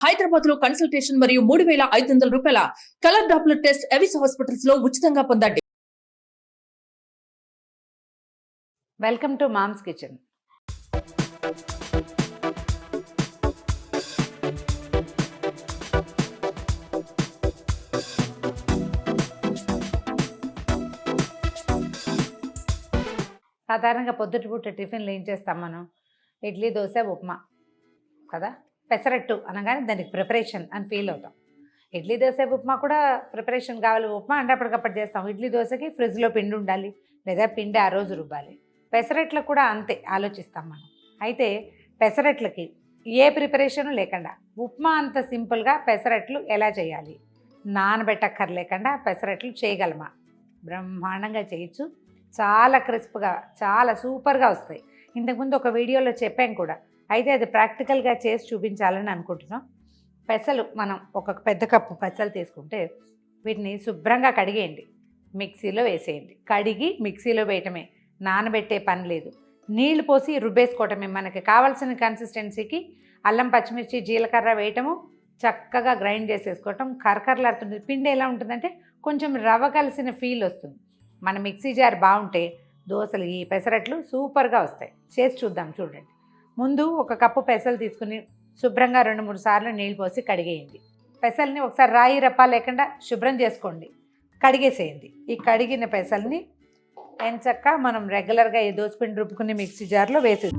హైదరాబాద్ లో కన్సల్టేషన్ మరియు 3,500 రూపాయల colour Doppler test Avis hospitals లో ఉచితంగా పొందండి. Welcome to mom's kitchen. సాధారణంగా పొద్దుటిపూట టిఫిన్లు ఏం చేస్తాం మనం? ఇడ్లీ, దోశ, ఉప్మా కదా. పెసరట్టు అనగానే దానికి ప్రిపరేషన్ అని ఫీల్ అవుతాం. ఇడ్లీ, దోశ, ఉప్మా కూడా ప్రిపరేషన్ కావాలి. ఉప్మా అంటే అప్పటికప్పుడు చేస్తాం. ఇడ్లీ, దోశకి ఫ్రిడ్జ్లో పిండి ఉండాలి, లేదా పిండి ఆ రోజు రుబ్బాలి. పెసరట్లకు కూడా అంతే ఆలోచిస్తాం మనం. అయితే పెసరట్లకి ఏ ప్రిపరేషను లేకుండా ఉప్మా అంత సింపుల్గా పెసరట్లు ఎలా చేయాలి, నానబెట్టక్కర్లేకుండా పెసరట్లు చేయగలమా? బ్రహ్మాండంగా చేయొచ్చు. చాలా క్రిస్ప్గా, చాలా సూపర్గా వస్తాయి. ఇంతకుముందు ఒక వీడియోలో చెప్పాం కూడా. అయితే అది ప్రాక్టికల్గా చేసి చూపించాలని అనుకుంటున్నాం. పెసలు మనం ఒక పెద్ద కప్పు పెసలు తీసుకుంటే వీటిని శుభ్రంగా కడిగేయండి, మిక్సీలో వేసేయండి. కడిగి మిక్సీలో వేయటమే, నానబెట్టే పని లేదు. నీళ్లు పోసి రుబ్బేసుకోవటమే. మనకి కావాల్సిన కన్సిస్టెన్సీకి అల్లం, పచ్చిమిర్చి, జీలకర్ర వేయటము, చక్కగా గ్రైండ్ చేసేసుకోవటం. కరకరలాడుతుంది. పిండి ఎలా ఉంటుందంటే కొంచెం రవ్వ కలిసిన ఫీల్ వస్తుంది. మన మిక్సీ జార్ బాగుంటే దోశలు, ఈ పెసరట్లు సూపర్గా వస్తాయి. చేసి చూద్దాం. చూడండి. ముందు ఒక కప్పు పెసలు తీసుకుని శుభ్రంగా 2-3 సార్లు నీళ్ళు పోసి కడిగేయండి. పెసల్ని ఒకసారి రాయి రప్ప లేకుండా శుభ్రం చేసుకోండి, కడిగేసేయండి. ఈ కడిగిన పెసల్ని ఎంచక్కా మనం రెగ్యులర్గా ఈ దోసపిండి రుబ్బుకుని మిక్సీ జార్లో వేసేది.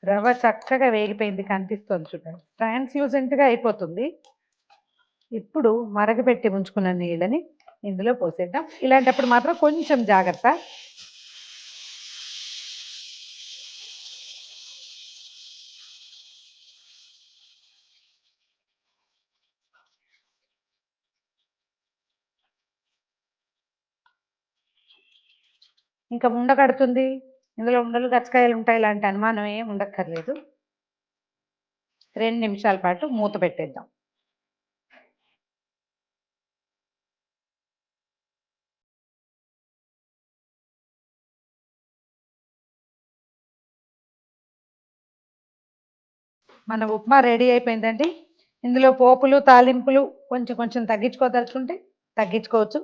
రవ్వ చక్కగా వేగిపోయింది, కనిపిస్తుంది చూడండి, ట్రాన్స్లూసెంట్గా అయిపోతుంది. ఇప్పుడు మరగపెట్టి ఉంచుకున్న నీళ్ళని ఇందులో పోసేద్దాం. ఇలాంటప్పుడు మాత్రం కొంచెం జాగ్రత్త. ఇంకా ఉండకడుతుంది, ఇందులో ఉండలు గచ్చకాయలు ఉంటాయి, ఇలాంటి అనుమానం ఏం ఉండక్కర్లేదు. 2 నిమిషాల పాటు మూత పెట్టేద్దాం. మన ఉప్మా రెడీ అయిపోయిందండి. ఇందులో పోపులు తాలింపులు కొంచెం కొంచెం తగ్గించుకోదలుచుకుంటే తగ్గించుకోవచ్చు.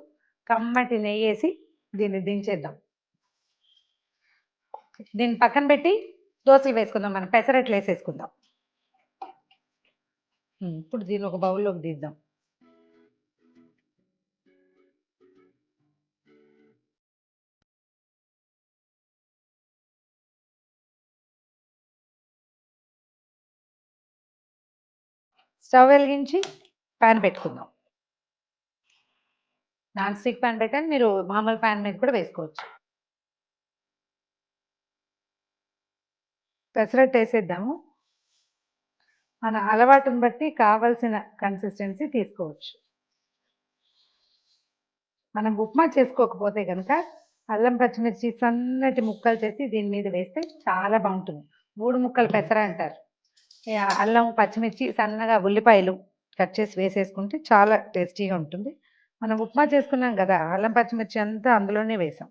కమ్మటి నెయ్యి వేసి దీన్ని దించేద్దాం. దీన్ని పక్కన పెట్టి దోశలు వేసుకుందాం, మనం పెసరట్లు వేసేసుకుందాం. ఇప్పుడు దీన్ని ఒక బౌల్లోకి తీద్దాం. స్టవ్ వెలిగించి ప్యాన్ పెట్టుకుందాం. నాన్ స్టిక్ ప్యాన్ పెట్టండి, మీరు మామూలు ప్యాన్ మీద కూడా వేసుకోవచ్చు. పెసరట్టు వేసేద్దాము. మన అలవాటుని బట్టి కావలసిన కన్సిస్టెన్సీ తీసుకోవచ్చు. మనం ఉప్మా చేసుకోకపోతే కనుక అల్లం పచ్చిమిర్చి సన్నటి ముక్కలు చేసి దీని మీద వేస్తే చాలా బాగుంటుంది. 3 ముక్కలు పెసర అంటారు. అల్లం పచ్చిమిర్చి సన్నగా ఉల్లిపాయలు కట్ చేసి వేసేసుకుంటే చాలా టేస్టీగా ఉంటుంది. మనం ఉప్మా చేసుకున్నాం కదా, అల్లం పచ్చిమిర్చి అంతా అందులోనే వేసాం.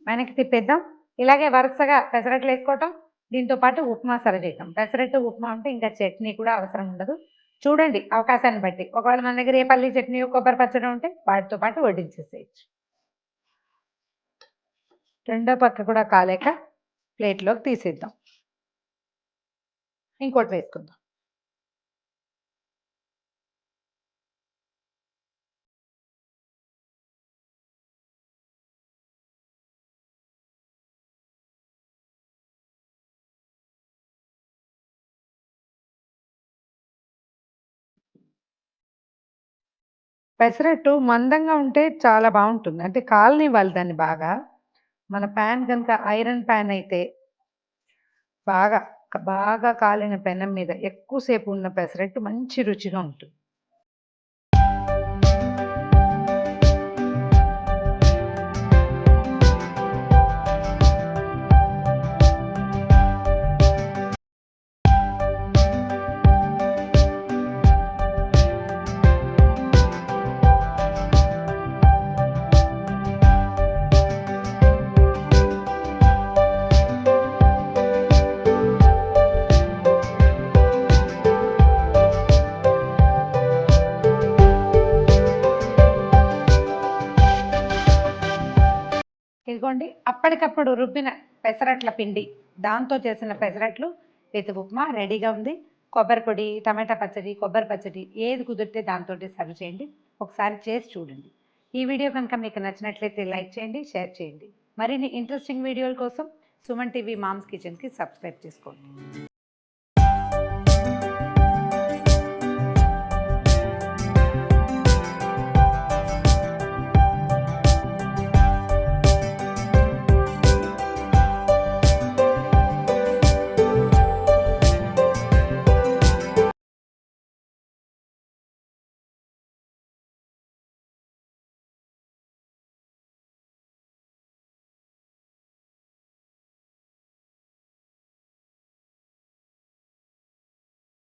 వెనక్కి తిప్పేద్దాం. ఇలాగే వరుసగా పెసరట్లు వేసుకోవటం, దీంతో పాటు ఉప్మా సర్వ్ చేద్దాం. పెసరట్టు ఉప్మా ఉంటే ఇంకా చట్నీ కూడా అవసరం ఉండదు. చూడండి అవకాశాన్ని బట్టి, ఒకవేళ మన దగ్గర ఏ పల్లి చట్నీ కొబ్బరి పచ్చడి ఉంటే వాటితో పాటు వడ్డించేసేయచ్చు. రెండో పక్క కూడా కాలేక ప్లేట్లోకి తీసేద్దాం. ఇంకోటి వేసుకుందాం. పెసరట్టు మందంగా ఉంటే చాలా బాగుంటుంది, అంటే కాలనివ్వాలి దాన్ని బాగా. మన ప్యాన్ కనుక ఐరన్ ప్యాన్ అయితే బాగా బాగా కాలిన పెనం మీద ఎక్కువసేపు ఉన్న పెసరట్టు మంచి రుచిగా ఉంటుంది. ఇదిగోండి అప్పటికప్పుడు రుబ్బిన పెసరట్ల పిండి, దాంతో చేసిన పెసరట్లు విత్ ఉప్మా రెడీగా ఉంది. కొబ్బరి పొడి, టమాటా పచ్చడి, కొబ్బరి పచ్చడి ఏది కుదిరితే దాంతో సర్వ్ చేయండి. ఒకసారి చేసి చూడండి. ఈ వీడియో కనుక మీకు నచ్చినట్లయితే లైక్ చేయండి, షేర్ చేయండి. మరిన్ని ఇంట్రెస్టింగ్ వీడియోల కోసం సుమన్ టీవీ మామ్స్ కిచెన్కి సబ్స్క్రైబ్ చేసుకోండి.